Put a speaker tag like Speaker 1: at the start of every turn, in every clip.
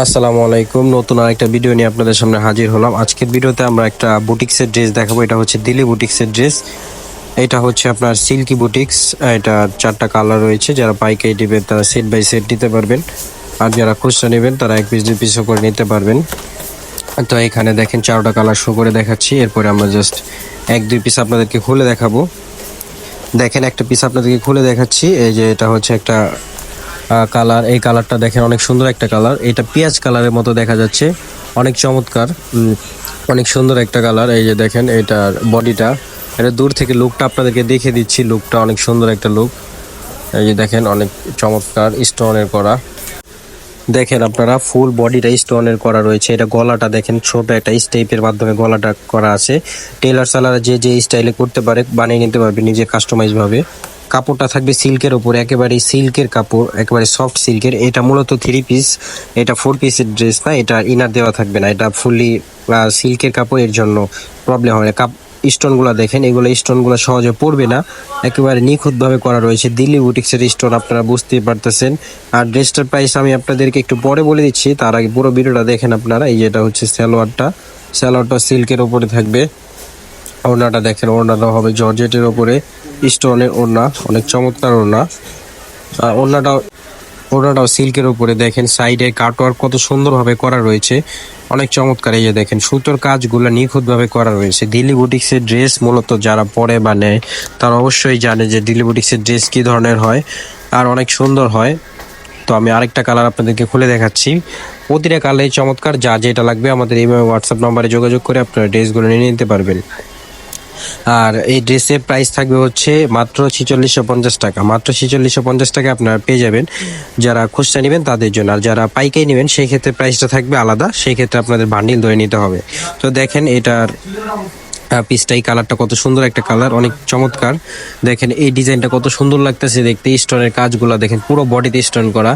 Speaker 1: আসসালামু আলাইকুম। নতুন আরেকটা ভিডিও নিয়ে আপনাদের সামনে হাজির হলাম। আজকের ভিডিওতে আমরা একটা বুটিক্সের ড্রেস দেখাবো। এটা হচ্ছে দিল্লি বুটিক্সের ড্রেস। এটা হচ্ছে আপনার সিল্কি বুটিক্স। এটা 4টা কালার রয়েছে। যারা পাইকারি নেবেন তারা সেট বাই সেট নিতে পারবেন, আর যারা খুচরা নেবেন তারা 1 পিস 2 পিস করে নিতে পারবেন। তো এখানে দেখেন 4টা কালার শো করে দেখাচ্ছি। এরপরে আমরা জাস্ট 1-2 পিস আপনাদেরকে খুলে দেখাবো। দেখেন একটা পিস আপনাদেরকে খুলে দেখাচ্ছি। এই যে এটা হচ্ছে একটা কালার। এই কালারটা দেখেন অনেক সুন্দর একটা কালার। এটা পেঁয়াজ কালারের মতো দেখা যাচ্ছে, অনেক চমৎকার, অনেক সুন্দর একটা কালার। এই যে দেখেন এটার বডিটা, এটা দূর থেকে লুকটা আপনাদেরকে দেখে দিচ্ছি। লুকটা অনেক সুন্দর একটা লুক। এই যে দেখেন অনেক চমৎকার স্টোনের করা। দেখেন আপনারা ফুল বডিটা স্টোনের করা রয়েছে। এটা গলাটা দেখেন ছোট একটা স্টেপের মাধ্যমে গলাটা করা আছে। টেলার সালারা যে যে স্টাইলে করতে পারে বানিয়ে নিতে পারবে নিজে কাস্টমাইজ ভাবে। কাপড়টা থাকবে সিল্কের উপরে, একেবারে সিল্কের কাপড়, একেবারে সফট সিল্কের। এটা মূলত 3 পিস, এটা 4 পিসের ড্রেস না। এটা ইনার দেওয়া থাকবে না, এটা ফুললি সিল্কের কাপড়। এর জন্য প্রবলেম হয় না। স্টোনগুলো দেখেন, এগুলো স্টোনগুলো সহজে পড়বে না, একেবারে নিখুঁতভাবে করা রয়েছে। দিল্লি বুটিক্সের স্টোন, আপনারা বুঝতেই পারতেছেন। আর ড্রেসটার প্রাইস আমি আপনাদেরকে একটু পরে বলে দিচ্ছি, তার আগে পুরো ভিডিওটা দেখেন আপনারা। এই যেটা হচ্ছে সালোয়ারটা সিল্কের উপরে থাকবে। ওড়নাটা দেখেন, ওড়নাটা হবে জর্জেটের উপরে স্টোনের ওড়না, অনেক চমৎকার ওড়না। ওড়নাটাও সিল্কের উপরে। দেখেন সাইডে কাটওয়ার্ক কত সুন্দরভাবে করা রয়েছে, অনেক চমৎকার। এই যে দেখেন সুতোর কাজগুলো নিখুঁতভাবে করা রয়েছে। দিল্লি বুটিক্সের ড্রেস মূলত যারা পরে বা নেয় তারা অবশ্যই জানে যে দিল্লি বুটিক্সের ড্রেস কী ধরনের হয়, আর অনেক সুন্দর হয়। তো আমি আরেকটা কালার আপনাদেরকে খুলে দেখাচ্ছি। প্রতিটা কালারই চমৎকার। যা যেটা লাগবে আমাদের এই হোয়াটসঅ্যাপ নাম্বারে যোগাযোগ করে আপনারা ড্রেসগুলো নিয়ে নিতে পারবেন। আর এই ড্রেসের প্রাইস থাকবে হচ্ছে মাত্র 4650 টাকা। মাত্র 4650 টাকা আপনারা পেয়ে যাবেন যারা খুচরা নেবেন তাদের জন্য। আর যারা পাইকারি নেবেন সেই ক্ষেত্রে প্রাইসটা থাকবে আলাদা, সেই ক্ষেত্রে আপনাদের বান্ডিল ধরে নিতে হবে। তো দেখেন এটার পিসটাই, কালারটা কত সুন্দর একটা কালার, অনেক চমৎকার। দেখেন এই ডিজাইনটা কত সুন্দর লাগতেছে দেখতে। স্টোনের কাজগুলো দেখেন, পুরো বডিতে স্টোন করা।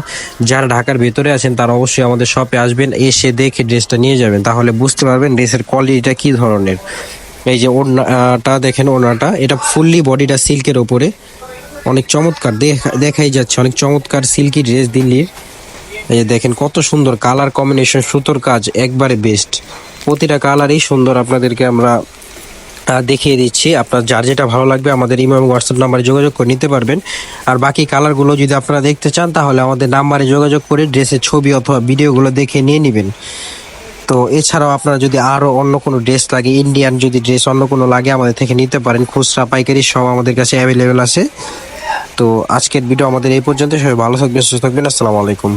Speaker 1: যারা ঢাকার ভেতরে আছেন তারা অবশ্যই আমাদের শপে আসবেন, এসে দেখে ড্রেসটা নিয়ে যাবেন, তাহলে বুঝতে পারবেন ড্রেসের কোয়ালিটিটা কি ধরনের। এই যে ওড়নাটা দেখেন, ওড়নাটা এটা ফুললি বডিটা সিল্কের ওপরে, অনেক চমৎকার দেখাই যাচ্ছে, অনেক চমৎকার সিল্কি ড্রেস দিল্লির। এই যে দেখেন কত সুন্দর কালার কম্বিনেশন, সুতোর কাজ একবারে বেস্ট। প্রতিটা কালারই সুন্দর, আপনাদেরকে আমরা দেখিয়ে দিচ্ছি। আপনার যার যেটা ভালো লাগবে আমাদের ইমো এবং হোয়াটসঅ্যাপ নাম্বারে যোগাযোগ করে নিতে পারবেন। আর বাকি কালারগুলো যদি আপনারা দেখতে চান তাহলে আমাদের নাম্বারে যোগাযোগ করে ড্রেসের ছবি অথবা ভিডিওগুলো দেখে নিয়ে নেবেন। তো এছাড়াও আপনারা যদি আরও অন্য কোনো ড্রেস লাগে, ইন্ডিয়ান যদি ড্রেস অন্য কোনো লাগে আমাদের থেকে নিতে পারেন। খুচরা পাইকারি সব আমাদের কাছে অ্যাভেলেবেল আছে। তো আজকের ভিডিও আমাদের এই পর্যন্ত। সবাই ভালো থাকবেন, সুস্থ থাকবেন। আসসালামু আলাইকুম।